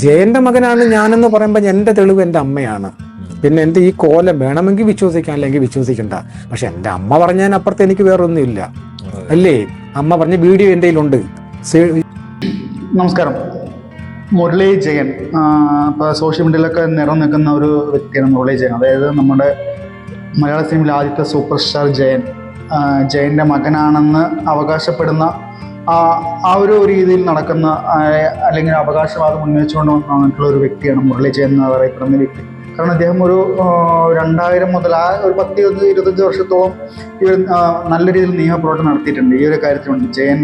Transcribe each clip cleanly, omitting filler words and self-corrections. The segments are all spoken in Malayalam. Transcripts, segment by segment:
ജയന്റെ മകനാണ് ഞാനെന്ന് പറയുമ്പോൾ എൻ്റെ തെളിവ് എൻ്റെ അമ്മയാണ്. പിന്നെ എൻ്റെ ഈ കോലം വേണമെങ്കിൽ വിശ്വസിക്കാം, അല്ലെങ്കിൽ വിശ്വസിക്കണ്ട. പക്ഷെ എൻ്റെ അമ്മ പറഞ്ഞതിനപ്പുറത്ത് എനിക്ക് വേറൊന്നുമില്ല, അല്ലേ? അമ്മ പറഞ്ഞ വീഡിയോ എൻ്റെ കയ്യിലുണ്ട്. നമസ്കാരം. മുരളി ജയൻ ഇപ്പോൾ സോഷ്യൽ മീഡിയയിലൊക്കെ നിറം നിൽക്കുന്ന ഒരു വ്യക്തിയാണ് മുരളി ജയൻ. അതായത് നമ്മുടെ മലയാള സിനിമയിലെ ആദ്യത്തെ സൂപ്പർ സ്റ്റാർ ജയൻ്റെ മകനാണെന്ന് അവകാശപ്പെടുന്ന ആ ഒരു രീതിയിൽ നടക്കുന്ന അല്ലെങ്കിൽ അവകാശവാദം ഉന്നയിച്ചുകൊണ്ട് വന്നിട്ടുള്ള ഒരു വ്യക്തിയാണ് മുരളി ജയൻ എന്ന് പറയപ്പെടുന്ന വ്യക്തി. കാരണം അദ്ദേഹം ഒരു 2000 മുതൽ ഒരു 10-25 വർഷത്തോളം ഈ നല്ല രീതിയിൽ നിയമപ്രവർത്തനം നടത്തിയിട്ടുണ്ട് ഈ ഒരു കാര്യത്തിലുണ്ട്. ജയൻ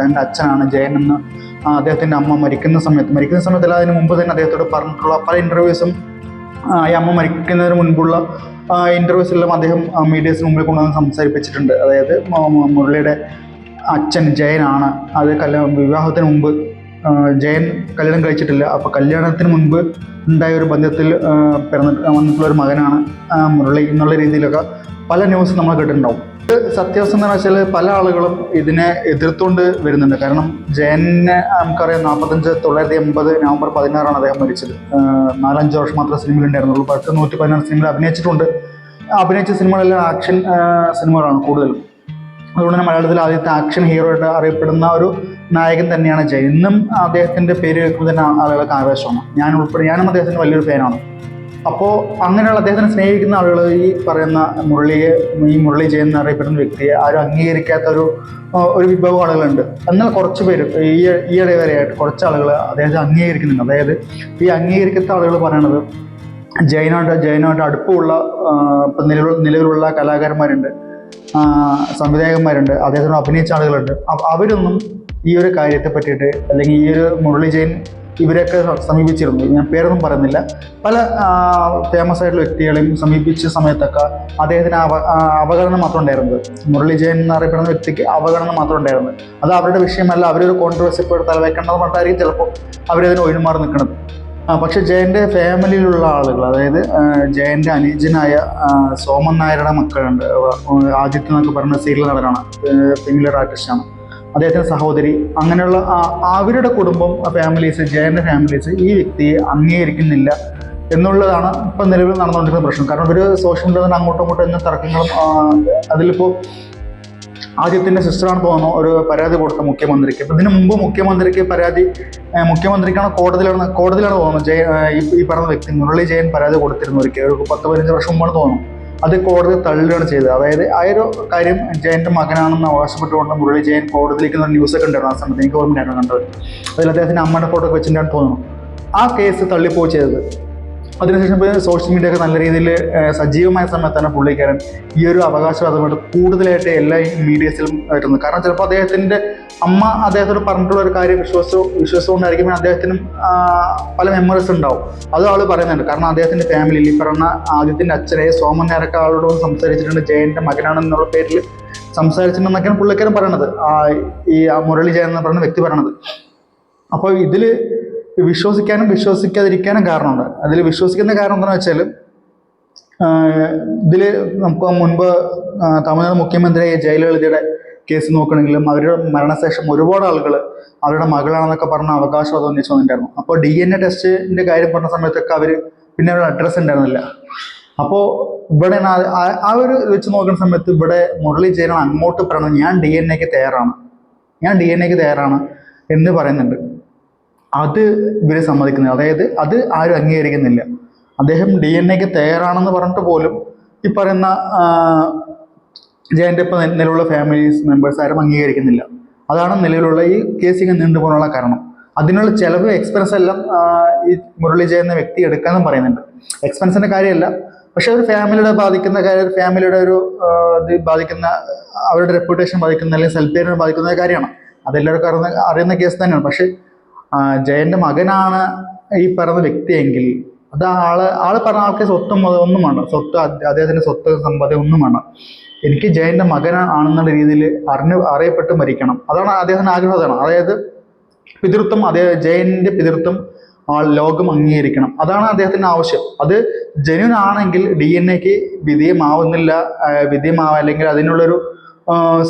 എൻ്റെ അച്ഛനാണ് ജയൻ എന്ന് അദ്ദേഹത്തിൻ്റെ അമ്മ മരിക്കുന്ന സമയത്തല്ല, അതിന് മുമ്പ് തന്നെ അദ്ദേഹത്തോട് പറഞ്ഞിട്ടുള്ള പല ഇൻ്റർവ്യൂസും ഈ അമ്മ മരിക്കുന്നതിന് മുൻപുള്ള ഇൻ്റർവ്യൂസെല്ലാം അദ്ദേഹം മീഡിയസിന് മുമ്പിൽ കൊണ്ടുവന്ന് സംസാരിപ്പിച്ചിട്ടുണ്ട്. അതായത് മുരളിയുടെ അച്ഛൻ ജയനാണ്. അത് വിവാഹത്തിന് മുമ്പ് ജയൻ കല്യാണം കഴിച്ചിട്ടില്ല. അപ്പോൾ കല്യാണത്തിന് മുൻപ് ഉണ്ടായ ഒരു ബന്ധത്തിൽ വന്നിട്ടുള്ള ഒരു മകനാണ് മുരളി എന്നുള്ള രീതിയിലൊക്കെ പല ന്യൂസ് നമ്മൾ കേട്ടിട്ടുണ്ടാവും. സത്യാവസ്ഥ എന്ന് വെച്ചാൽ പല ആളുകളും ഇതിനെ എതിർത്തുകൊണ്ട് വരുന്നുണ്ട്. കാരണം ജയനെ നമുക്കറിയാം 1980 നവംബർ 16 അദ്ദേഹം മരിച്ചത്. 4-5 വർഷം മാത്രമേ സിനിമയിൽ ഉണ്ടായിരുന്നുള്ളൂ. 116 സിനിമയിൽ അഭിനയിച്ചിട്ടുണ്ട്. അഭിനയിച്ച സിനിമകളെല്ലാം ആക്ഷൻ സിനിമകളാണ് കൂടുതലും. അതുകൊണ്ട് തന്നെ മലയാളത്തിൽ ആദ്യത്തെ ആക്ഷൻ ഹീറോ ആയിട്ട് അറിയപ്പെടുന്ന ഒരു നായകൻ തന്നെയാണ് ജയൻ. ഇന്നും അദ്ദേഹത്തിൻ്റെ പേര് കേൾക്കുമ്പോൾ തന്നെ ആളുകൾക്ക് ആവേശമാണ്. ഞാനും അദ്ദേഹത്തിൻ്റെ വലിയൊരു ഫാനാണ്. അപ്പോൾ അങ്ങനെയുള്ള അദ്ദേഹത്തിനെ സ്നേഹിക്കുന്ന ആളുകൾ ഈ പറയുന്ന മുരളി ജയൻ എന്നറിയപ്പെടുന്ന വ്യക്തിയെ ആരും അംഗീകരിക്കാത്ത ഒരു വിഭാഗം ആളുകളുണ്ട്. എന്നാൽ കുറച്ച് പേര് ഈയിടെ വരെയായിട്ട് കുറച്ച് ആളുകൾ അദ്ദേഹത്തെ അംഗീകരിക്കുന്നുണ്ട്. അതായത് ഈ അംഗീകരിക്കാത്ത ആളുകൾ പറയണത് ജയനുമായിട്ട് അടുപ്പമുള്ള ഇപ്പം നിലവിലുള്ള കലാകാരന്മാരുണ്ട്, സംവിധായകന്മാരുണ്ട്, അദ്ദേഹത്തിനോട് അഭിനയിച്ച ആളുകളുണ്ട്. അവരൊന്നും ഈ ഒരു കാര്യത്തെ പറ്റിയിട്ട് അല്ലെങ്കിൽ ഈ ഒരു മുരളി ജയൻ ഇവരെയൊക്കെ സമീപിച്ചിരുന്നു. ഞാൻ പേരൊന്നും പറയുന്നില്ല. പല ഫേമസ് ആയിട്ടുള്ള വ്യക്തികളെയും സമീപിച്ച സമയത്തൊക്കെ അദ്ദേഹത്തിന് അവഗണന മാത്രം ഉണ്ടായിരുന്നത്. മുരളി ജയൻ എന്നറിയപ്പെടുന്ന വ്യക്തിക്ക് അവഗണന മാത്രം ഉണ്ടായിരുന്നത്. അത് അവരുടെ വിഷയമല്ല. അവരൊരു കോൺട്രവേഴ്സി ഇപ്പോൾ തലവെക്കേണ്ടത് പറഞ്ഞിട്ടായിരിക്കും ചിലപ്പോൾ അവരതിന് ഒഴിമാറി നിൽക്കുന്നത്. പക്ഷെ ജയൻ്റെ ഫാമിലിയിലുള്ള ആളുകൾ, അതായത് ജയൻ്റെ അനുജനായ സോമൻ നായരുടെ മക്കളുണ്ട്. ആദിത്യ എന്നൊക്കെ പറയുന്ന സീരിയൽ നടനാണ്, സിമിലർ ആർട്ടിസ്റ്റാണ്. അദ്ദേഹത്തിൻ്റെ സഹോദരി, അങ്ങനെയുള്ള അവരുടെ കുടുംബം ജയൻ്റെ ഫാമിലീസ് ഈ വ്യക്തിയെ അംഗീകരിക്കുന്നില്ല എന്നുള്ളതാണ് ഇപ്പം നിലവിൽ നടന്നുകൊണ്ടിരിക്കുന്ന പ്രശ്നം. കാരണം ഒരു സോഷ്യൽ മീഡിയ അങ്ങോട്ടും ഇങ്ങോട്ടും എന്ന തർക്കങ്ങളും അതിലിപ്പോൾ ആദ്യത്തിൻ്റെ സിസ്റ്ററാണ് തോന്നുന്നു ഒരു പരാതി കൊടുത്ത മുഖ്യമന്ത്രിക്ക്. അപ്പം ഇതിനു മുമ്പ് മുഖ്യമന്ത്രിക്കാണ് കോടതിയിലാണ് തോന്നുന്നു ഈ പറഞ്ഞ വ്യക്തി മുരളി ജയൻ പരാതി കൊടുത്തിരുന്നു. ഒരു 10-15 വർഷം മുമ്പാണ് തോന്നുന്നു. അത് കോടതി തള്ളുകയാണ് ചെയ്തത്. അതായത് ആ ഒരു കാര്യം ജയൻ്റെ മകനാണെന്ന് അവകാശപ്പെട്ടുകൊണ്ട് മുരളി ജയൻ കോടതിയിലേക്ക് ന്യൂസൊക്കെ ഉണ്ടായിരുന്നു. ആ സമയത്ത് എനിക്ക് ഓർമ്മയായിരുന്നു കണ്ടത്. അതിൽ അദ്ദേഹത്തിൻ്റെ അമ്മയുടെ ഫോട്ടോ ഒക്കെ വെച്ചിട്ടാണ് തോന്നുന്നു ആ കേസ് തള്ളിപ്പോയി ചെയ്തത്. അതിനുശേഷം സോഷ്യൽ മീഡിയ ഒക്കെ നല്ല രീതിയിൽ സജീവമായ സമയത്താണ് പുള്ളിക്കാരൻ ഈ ഒരു അവകാശവാദമായിട്ട് കൂടുതലായിട്ട് എല്ലാ മീഡിയസിലും വരുന്നത്. കാരണം ചിലപ്പോൾ അദ്ദേഹത്തിൻ്റെ അമ്മ അദ്ദേഹത്തോട് പറഞ്ഞിട്ടുള്ള ഒരു കാര്യം വിശ്വസിച്ചുകൊണ്ടായിരിക്കും അദ്ദേഹത്തിനും പല മെമ്മറീസ് ഉണ്ടാവും. അതും ആൾ പറയുന്നുണ്ട്. കാരണം അദ്ദേഹത്തിൻ്റെ ഫാമിലിയിൽ ഈ പറഞ്ഞ ആദ്യത്തിൻ്റെ അച്ഛനെ സോമൻ നായരൊക്കെ ആളോട് സംസാരിച്ചിട്ടുണ്ട്, ജയൻ്റെ മകനാണെന്നുള്ള പേരിൽ സംസാരിച്ചിട്ടുണ്ടെന്നൊക്കെയാണ് പുള്ളിക്കാരൻ പറയണത്, ഈ മുരളി ജയൻ എന്ന് പറയുന്ന വ്യക്തി പറയണത്. അപ്പോൾ ഇതിൽ വിശ്വസിക്കാനും വിശ്വസിക്കാതിരിക്കാനും കാരണമുണ്ട്. അതിൽ വിശ്വസിക്കുന്ന കാരണം എന്താണെന്ന് വെച്ചാൽ, ഇതിൽ നമുക്ക് മുൻപ് തമിഴ്നാട് മുഖ്യമന്ത്രിയായ ജയലളിതയുടെ കേസ് നോക്കണമെങ്കിലും അവരുടെ മരണശേഷം ഒരുപാട് ആളുകൾ അവരുടെ മകളാണെന്നൊക്കെ പറഞ്ഞ അവകാശവാദം ഉന്നയിച്ചു വന്നിട്ടുണ്ടായിരുന്നു. അപ്പോൾ DNA ടെസ്റ്റിൻ്റെ കാര്യം പറഞ്ഞ സമയത്തൊക്കെ പിന്നെ അവരുടെ അഡ്രസ്സ് ഉണ്ടായിരുന്നില്ല. അപ്പോൾ ഇവിടെ ആ ഒരു വെച്ച് നോക്കുന്ന സമയത്ത് ഇവിടെ മുരളി ജയനാണ് അങ്ങോട്ട് പറയണത് ഞാൻ DNA ക്ക് തയ്യാറാണ് എന്ന് പറയുന്നുണ്ട്. അത് ഇവർ സമ്മതിക്കുന്നില്ല. അതായത് അത് ആരും അംഗീകരിക്കുന്നില്ല. അദ്ദേഹം DNA ക്ക് തയ്യാറാണെന്ന് പറഞ്ഞിട്ട് പോലും ഈ പറയുന്ന ജയൻ്റെ ഇപ്പോൾ നിലവിലുള്ള ഫാമിലീസ് മെമ്പേഴ്സ് ആരും അംഗീകരിക്കുന്നില്ല. അതാണ് നിലവിലുള്ള ഈ കേസിങ് നീണ്ടുപോകാനുള്ള കാരണം. അതിനുള്ള ചിലവ് എക്സ്പെൻസ് എല്ലാം ഈ മുരളി ജയൻ എന്ന വ്യക്തി എടുക്കാനും പറയുന്നുണ്ട്. എക്സ്പെൻസിൻ്റെ കാര്യമല്ല, പക്ഷെ ഒരു ഫാമിലിയുടെ ബാധിക്കുന്ന കാര്യം, ഫാമിലിയുടെ ഒരു ഇത് ബാധിക്കുന്ന, അവരുടെ റെപ്യൂട്ടേഷൻ ബാധിക്കുന്ന അല്ലെങ്കിൽ സെൽഫ് പേരിനെ ബാധിക്കുന്ന കാര്യമാണ്. അതെല്ലാവർക്കും അറിയുന്ന കേസ് തന്നെയാണ്. പക്ഷെ ജയൻ്റെ മകനാണ് ഈ പറയുന്ന വ്യക്തിയെങ്കിൽ അത് ആള് പറഞ്ഞ ആൾക്ക് സ്വത്തും ഒന്നും വേണ്ട, അദ്ദേഹത്തിൻ്റെ സ്വത്ത് സമ്പാദ്യം ഒന്നും വേണ്ട. എനിക്ക് ജയൻ്റെ മകനാണെന്നുള്ള രീതിയിൽ അറിയപ്പെട്ട് മരിക്കണം. അതാണ് അദ്ദേഹത്തിൻ്റെ ആഗ്രഹം. അതായത് പിതൃത്വം, ജയൻ്റെ പിതൃത്വം ലോകം അംഗീകരിക്കണം. അതാണ് അദ്ദേഹത്തിൻ്റെ ആവശ്യം. അത് ജെന്യൂൻ ആണെങ്കിൽ DNA ക്ക് വിധേയമാവുന്നില്ല, അല്ലെങ്കിൽ അതിനുള്ളൊരു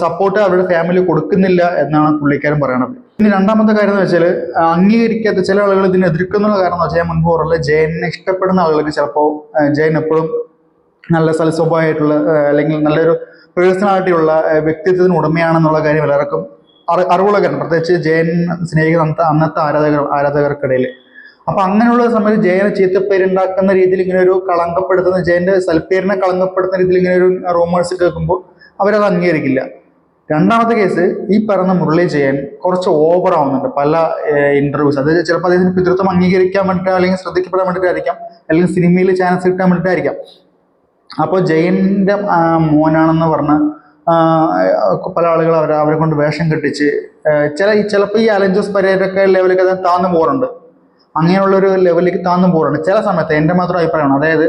സപ്പോർട്ട് അവരുടെ ഫാമിലി കൊടുക്കുന്നില്ല എന്നാണ് പുള്ളിക്കാരൻ പറയണത്. ഇനി രണ്ടാമത്തെ കാര്യം എന്ന് വെച്ചാൽ അംഗീകരിക്കാത്ത ചില ആളുകൾ ഇതിനെ എതിർക്കുന്നുള്ള കാരണം എന്ന് വെച്ചാൽ ഞാൻ മുൻപ് പറഞ്ഞില്ല, ജയനെ ഇഷ്ടപ്പെടുന്ന ആളുകൾക്ക് ചിലപ്പോൾ ജയൻ എപ്പോഴും നല്ല സൽസ്വഭാവമായിട്ടുള്ള അല്ലെങ്കിൽ നല്ലൊരു പേഴ്സണാലിറ്റിയുള്ള വ്യക്തിത്വത്തിന് ഉടമയാണെന്നുള്ള കാര്യം എല്ലാവർക്കും അറിവുള്ള കാര്യം, പ്രത്യേകിച്ച് ജയൻ സ്നേഹിക്കുന്ന അന്നത്തെ ആരാധകർക്കിടയിൽ. അപ്പൊ അങ്ങനെയുള്ള സമയത്ത് ജയനെ ചീത്തപ്പേരുണ്ടാക്കുന്ന രീതിയിൽ ഇങ്ങനെ ഒരു കളങ്കപ്പെടുത്തുന്ന, ജയന്റെ സൽപ്പേരിനെ കളങ്കപ്പെടുത്തുന്ന രീതിയിൽ ഇങ്ങനെ ഒരു റൂമേഴ്സ് കേൾക്കുമ്പോൾ അവരത് അംഗീകരിക്കില്ല. രണ്ടാമത്തെ കേസ്, ഈ പറഞ്ഞ മുരളി ജയൻ കുറച്ച് ഓവർ ആവുന്നുണ്ട് പല ഇന്റർവ്യൂസ്. അത് ചിലപ്പോൾ അദ്ദേഹത്തിന് പിതൃത്വം അംഗീകരിക്കാൻ വേണ്ടിയിട്ട് അല്ലെങ്കിൽ ശ്രദ്ധിക്കപ്പെടാൻ വേണ്ടിയിട്ടായിരിക്കാം, അല്ലെങ്കിൽ സിനിമയിൽ ചാൻസ് കിട്ടാൻ വേണ്ടിയിട്ടായിരിക്കാം. അപ്പോൾ ജയന്റെ മോനാണെന്ന് പറഞ്ഞ് പല ആളുകൾ അവരെ കൊണ്ട് വേഷം കെട്ടിച്ച് ചിലപ്പോൾ ഈ അലൻ ജോസ് പെരേരൊക്കെ ലെവലിലേക്ക് അത് താന്നു പോകാറുണ്ട്. അങ്ങനെയുള്ളൊരു ലെവലിലേക്ക് താന്നു പോകാറുണ്ട് ചില സമയത്ത്. എൻ്റെ മാത്രം അഭിപ്രായമാണ്. അതായത്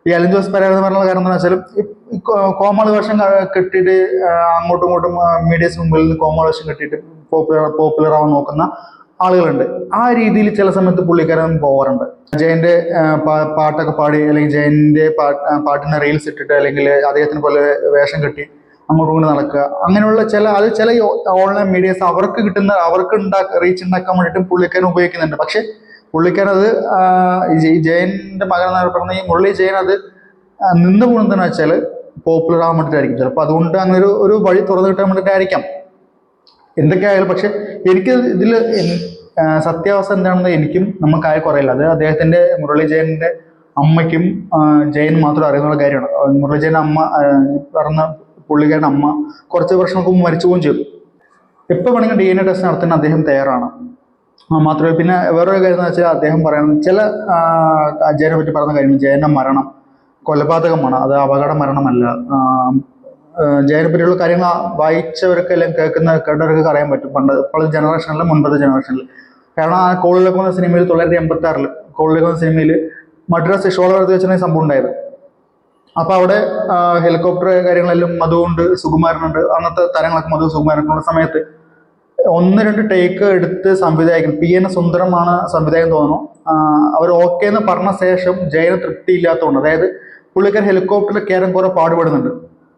ഈ അലൻ ജോസ് പെരേര എന്ന് പറഞ്ഞ കാര്യം എന്താ വെച്ചാൽ ഈ കോമൾ വേഷം കെട്ടിയിട്ട് അങ്ങോട്ടും ഇങ്ങോട്ടും മീഡിയസ് മുമ്പിൽ നിന്ന് കോമൾ വേഷം കെട്ടിയിട്ട് പോപ്പുലർ ആവാൻ നോക്കുന്ന ആളുകളുണ്ട്. ആ രീതിയിൽ ചില സമയത്ത് പുള്ളിക്കാരൻ പോകാറുണ്ട്. ജയന്റെ പാട്ടൊക്കെ പാടി അല്ലെങ്കിൽ ജയന്റെ പാട്ടിന് റീൽസ് ഇട്ടിട്ട് അല്ലെങ്കിൽ അദ്ദേഹത്തിന് പോലെ വേഷം കെട്ടി അങ്ങോട്ടും ഇങ്ങോട്ട് നടക്കുക, അങ്ങനെയുള്ള ചില ഓൺലൈൻ മീഡിയസ് അവർക്ക് റീച്ച് ഉണ്ടാക്കാൻ വേണ്ടിയിട്ട് പുള്ളിക്കാരൻ ഉപയോഗിക്കുന്നുണ്ട്. പക്ഷെ പുള്ളിക്കാരൻ അത് ഈ ജയന്റെ മകൻ എന്ന് പറഞ്ഞ ഈ മുരളി ജയൻ അത് നിന്ന് പോകുന്നതെന്ന് വെച്ചാൽ പോപ്പുലർ ആവാൻ വേണ്ടിയിട്ടായിരിക്കും. ചിലപ്പോൾ അതുകൊണ്ട് അങ്ങനെ ഒരു വഴി തുറന്നു കിട്ടാൻ വേണ്ടിയിട്ടായിരിക്കാം. എന്തൊക്കെയായാലും പക്ഷെ എനിക്ക് ഇതിൽ സത്യാവസ്ഥ എന്താണെന്ന് എനിക്കും നമുക്കാർക്കും അറിയില്ല. അത് അദ്ദേഹത്തിന്റെ മുരളി ജയന്റെ അമ്മയ്ക്കും ജയൻ മാത്രം അറിയുന്ന കാര്യമാണ്. മുരളി ജയന്റെ അമ്മ പറഞ്ഞ പുള്ളിക്കാരൻ്റെ അമ്മ കുറച്ച് വർഷങ്ങൾക്ക് മുമ്പ് മരിച്ചു പോവുകയും ചെയ്തു. എപ്പോൾ വേണമെങ്കിൽ DNA ടെസ്റ്റ് നടത്താൻ അദ്ദേഹം തയ്യാറാണ്. മാത്രമല്ല പിന്നെ വേറൊരു കാര്യം എന്ന് വെച്ചാൽ അദ്ദേഹം പറയുന്നത് ചില ജയനെ പറ്റി പറയുന്ന കാര്യം, ജയന്റെ മരണം കൊലപാതകമാണ്, അത് അപകട മരണമല്ല. ജയനെ പറ്റിയുള്ള കാര്യങ്ങൾ വായിച്ചവർക്ക് അല്ലെങ്കിൽ കേട്ടവർക്ക് അറിയാൻ പറ്റും. ഇപ്പോൾ ജനറേഷനിലും മുൻപത്തെ ജനറേഷനിൽ. കാരണം ആ കോളിലേക്ക് വന്ന സിനിമയിൽ 1986 കോളിലേക്ക് വന്ന സിനിമയിൽ മദ്രാസ് ഷോളവർത്തി വെച്ചാണ് സംഭവം ഉണ്ടായത്. അപ്പൊ അവിടെ ഹെലികോപ്റ്റർ കാര്യങ്ങളെല്ലാം മധുവുണ്ട്, സുകുമാരനുണ്ട്, അന്നത്തെ താരങ്ങളൊക്കെ മധു സുകുമാരനുള്ള സമയത്ത് 1-2 ടേക്ക് എടുത്ത് സംവിധായകൻ PN സുന്ദരമാണ് സംവിധായകൻ തോന്നുന്നു, അവർ ഓക്കെ എന്ന് പറഞ്ഞ ശേഷം ജയന് തൃപ്തി ഇല്ലാത്തതുകൊണ്ട്, അതായത് പുള്ളിക്കാരൻ ഹെലികോപ്റ്ററിൽ കയറാൻ കുറെ പാടുപെടുന്നുണ്ട്.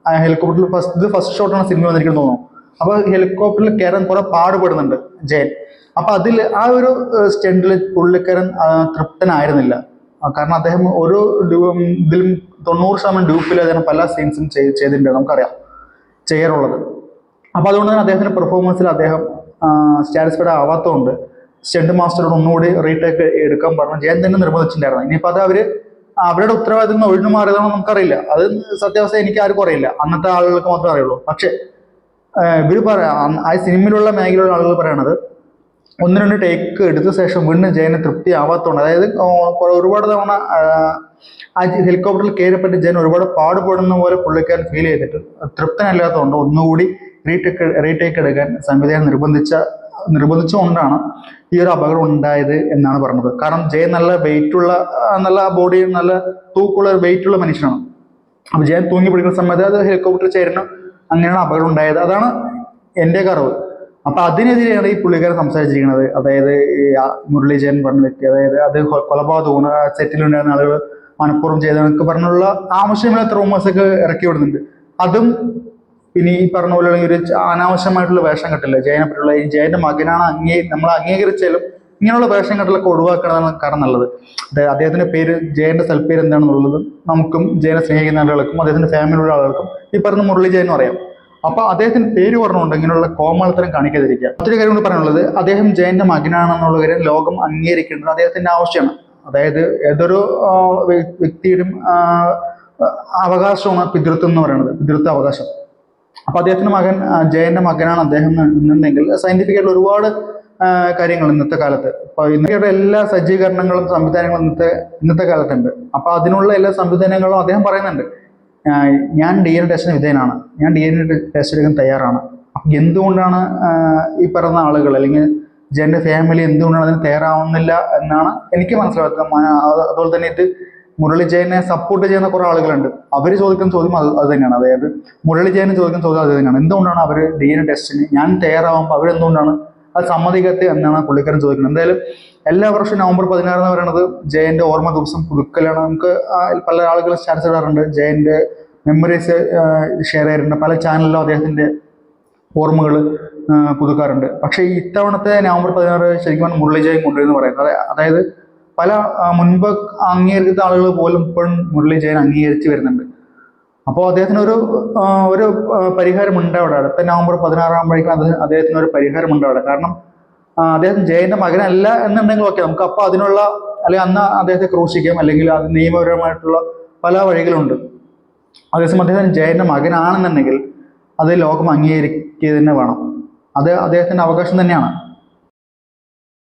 ആ ഹെലികോപ്റ്ററിൽ ഫസ്റ്റ് ഷോട്ടാണ് സിനിമ വന്നിരിക്കുന്നത് തോന്നുന്നു. അപ്പൊ ഹെലികോപ്റ്ററിൽ കയറാൻ കുറെ പാടുപെടുന്നുണ്ട് ജയൻ. അപ്പൊ അതിൽ ആ ഒരു സ്റ്റണ്ടിൽ പുള്ളിക്കാരൻ തൃപ്തനായിരുന്നില്ല. കാരണം അദ്ദേഹം ഒരു ഇതിലും 90% ഡ്യൂപ്പിൽ അദ്ദേഹം പല സീൻസും ചെയ്തിട്ടുണ്ട്, നമുക്കറിയാം ചെയ്യാറുള്ളത്. അപ്പൊ അതുകൊണ്ട് തന്നെ അദ്ദേഹത്തിന്റെ പെർഫോമൻസിൽ അദ്ദേഹം സാറ്റിസ്ഫൈഡ് ആവാത്തതുകൊണ്ട് സ്റ്റണ്ട് മാസ്റ്ററോട് ഒന്നുകൂടി റീടേക്ക് എടുക്കാൻ പറഞ്ഞു. ജയൻ തന്നെ നിർബന്ധിച്ചിട്ടുണ്ടായിരുന്നു. ഇനിയിപ്പോൾ അത് അവരുടെ ഉത്തരവാദിത്തം ഒഴിഞ്ഞു മാറിയതാണോ നമുക്കറിയില്ല. അത് സത്യാവസ്ഥ എനിക്ക് ആർക്കും അറിയില്ല, അന്നത്തെ ആളുകൾക്ക് മാത്രമേ അറിയുള്ളൂ. പക്ഷെ ഇവർ ആ സിനിമയിലുള്ള മേഖലയിലുള്ള ആളുകൾ പറയണത് 1-2 ടേക്ക് എടുത്ത ശേഷം വീണ്ടും ജയന് തൃപ്തി ആവാത്തതുകൊണ്ട്, അതായത് ഒരുപാട് തവണ ആ ഹെലികോപ്റ്ററിൽ കയറിപ്പറ്റി ജയൻ ഒരുപാട് പാടുപെടുന്ന പോലെ പുള്ളിക്കാരൻ ഫീൽ ചെയ്തിട്ട് തൃപ്തനല്ലാത്തതുകൊണ്ട് ഒന്നുകൂടി റീടേക്ക് എടുക്കാൻ സംവിധായകൻ നിർബന്ധിച്ചുകൊണ്ടാണ് ഈ ഒരു അപകടം ഉണ്ടായത് എന്നാണ് പറഞ്ഞത്. കാരണം ജയൻ നല്ല വെയിറ്റുള്ള, നല്ല ബോഡി, നല്ല തൂക്കുള്ള വെയിറ്റുള്ള മനുഷ്യനാണ്. അപ്പൊ ജയൻ തൂങ്ങി പിടിക്കുന്ന സമയത്ത് അത് ഹെലികോപ്റ്റർ ചേരുന്നു, അങ്ങനെയാണ് അപകടം ഉണ്ടായത്. അതാണ് എൻ്റെ അറിവ്. അപ്പൊ അതിനെതിരെയാണ് ഈ പുള്ളിക്കാരൻ സംസാരിച്ചിരിക്കുന്നത്. അതായത് ഈ മുരളി ജയൻ പറഞ്ഞ വ്യക്തി, അതായത് അത് കൊലപാതകമാണ്, സെറ്റിലുണ്ടായിരുന്ന ആളുകൾ മനഃപൂർവ്വം ചെയ്തതൊക്കെ പറഞ്ഞുള്ള ആവശ്യമില്ലാത്ത റൂമേഴ്സ് ഒക്കെ ഇറക്കി വിടുന്നുണ്ട്. അതും പിന്നെ ഈ പറഞ്ഞ പോലെ ഒരു അനാവശ്യമായിട്ടുള്ള വേഷം കെട്ടില്ല ജയനെ പറ്റിയുള്ള. ഈ ജയന്റെ മകനാണ് നമ്മൾ അംഗീകരിച്ചാലും ഇങ്ങനെയുള്ള വേഷം കെട്ടലൊക്കെ ഒഴിവാക്കണമെന്നാണ് കാരണം നല്ലത്. അദ്ദേഹത്തിന്റെ പേര്, ജയന്റെ സൽപ്പേര് എന്താണെന്നുള്ളത് നമുക്കും ജയനെ സ്നേഹിക്കുന്ന ആളുകൾക്കും അദ്ദേഹത്തിന്റെ ഫാമിലിയുള്ള ആളുകൾക്കും ഈ പറഞ്ഞ മുരളി ജയനും അറിയാം. അപ്പൊ അദ്ദേഹത്തിന് പേര് പറഞ്ഞുകൊണ്ട് ഇങ്ങനെയുള്ള കോമാളിത്തരം കാണിക്കാതിരിക്കുക. മറ്റൊരു കാര്യം കൂടി പറയാനുള്ളത്, അദ്ദേഹം ജയന്റെ മകനാണെന്നുള്ള കാര്യം ലോകം അംഗീകരിക്കേണ്ടത് അദ്ദേഹത്തിന്റെ ആവശ്യമാണ്. അതായത് ഏതൊരു വ്യക്തിയുടെയും അവകാശമാണ് പിതൃത്വം എന്ന് പറയുന്നത്, പിതൃത്വ അവകാശം. അപ്പൊ അദ്ദേഹത്തിന്റെ മകൻ ജയന്റെ മകനാണ് അദ്ദേഹം എന്നുണ്ടെങ്കിൽ സയന്റിഫിക് ആയിട്ടുള്ള ഒരുപാട് കാര്യങ്ങൾ ഇന്നത്തെ കാലത്ത്, ഇപ്പൊ ഇന്നത്തെ എല്ലാ സജ്ജീകരണങ്ങളും സംവിധാനങ്ങളും ഇന്നത്തെ കാലത്തുണ്ട്. അപ്പൊ അതിനുള്ള എല്ലാ സംവിധാനങ്ങളും അദ്ദേഹം പറയുന്നുണ്ട്. ഞാൻ DNA ടെസ്റ്റിന് വിധേയനാണ്, ഞാൻ DNA ടെസ്റ്റ് എടുക്കാൻ തയ്യാറാണ്. അപ്പൊ എന്തുകൊണ്ടാണ് ഈ പറയുന്ന ആളുകൾ അല്ലെങ്കിൽ ജയന്റെ ഫാമിലി എന്തുകൊണ്ടാണ് അതിന് തയ്യാറാവുന്നില്ല എന്നാണ് എനിക്ക് മനസ്സിലാക്കുന്നത്. അതുപോലെ തന്നെ ഇത് മുരളി ജയനെ സപ്പോർട്ട് ചെയ്യുന്ന കുറെ ആളുകളുണ്ട്. അവർ ചോദിക്കുന്ന ചോദ്യം അത് തന്നെയാണ്. അതായത് മുരളി ജയനെ ചോദിക്കുന്ന ചോദ്യം അത് തന്നെയാണ്. എന്തുകൊണ്ടാണ് അവർ DNA ടെസ്റ്റിന് ഞാൻ തയ്യാറാവുമ്പോൾ അവരെന്തുകൊണ്ടാണ് അത് സമ്മതിക്കത്ത് എന്നാണ് പുള്ളിക്കാരൻ ചോദിക്കുന്നത്. എന്തായാലും എല്ലാ വർഷവും November 16 എന്ന് പറയുന്നത് ജയന്റെ ഓർമ്മ ദിവസം പുതുക്കലാണ്. നമുക്ക് പല ആളുകളും സ്റ്റാറ്റസ് ഇടാറുണ്ട്, ജയന്റെ മെമ്മറീസ് ഷെയർ ചെയ്യാറുണ്ട്. പല ചാനലിലും അദ്ദേഹത്തിൻ്റെ ഓർമ്മകൾ പുതുക്കാറുണ്ട്. പക്ഷേ ഇത്തവണത്തെ നവംബർ 16 ശരിക്കും പറഞ്ഞാൽ മുരളി ജയൻ കൊണ്ടുവരുമെന്ന് പറയുന്നത്. അതായത് പല മുൻപ് അംഗീകരിച്ച ആളുകൾ പോലും ഇപ്പോഴും മുരളി ജയൻ അംഗീകരിച്ച് വരുന്നുണ്ട്. അപ്പോൾ അദ്ദേഹത്തിനൊരു ഒരു പരിഹാരമുണ്ട് അവിടെ. അടുത്ത നവംബർ 16 ആകുമ്പോഴേക്കും അദ്ദേഹത്തിന് ഒരു പരിഹാരമുണ്ട് അവിടെ. കാരണം അദ്ദേഹം ജയന്റെ മകനല്ല എന്നുണ്ടെങ്കിൽ ഓക്കെ, നമുക്ക് അപ്പോൾ അതിനുള്ള അല്ലെങ്കിൽ അന്ന് അദ്ദേഹത്തെ ക്രൂശിക്കാം, അല്ലെങ്കിൽ അത് നിയമപരമായിട്ടുള്ള പല വഴികളുണ്ട്. അതേസമയം അദ്ദേഹത്തിന് ജയന്റെ മകനാണെന്നുണ്ടെങ്കിൽ അത് ലോകം അംഗീകരിക്കുക തന്നെ വേണം. അത് അദ്ദേഹത്തിന്റെ അവകാശം തന്നെയാണ്.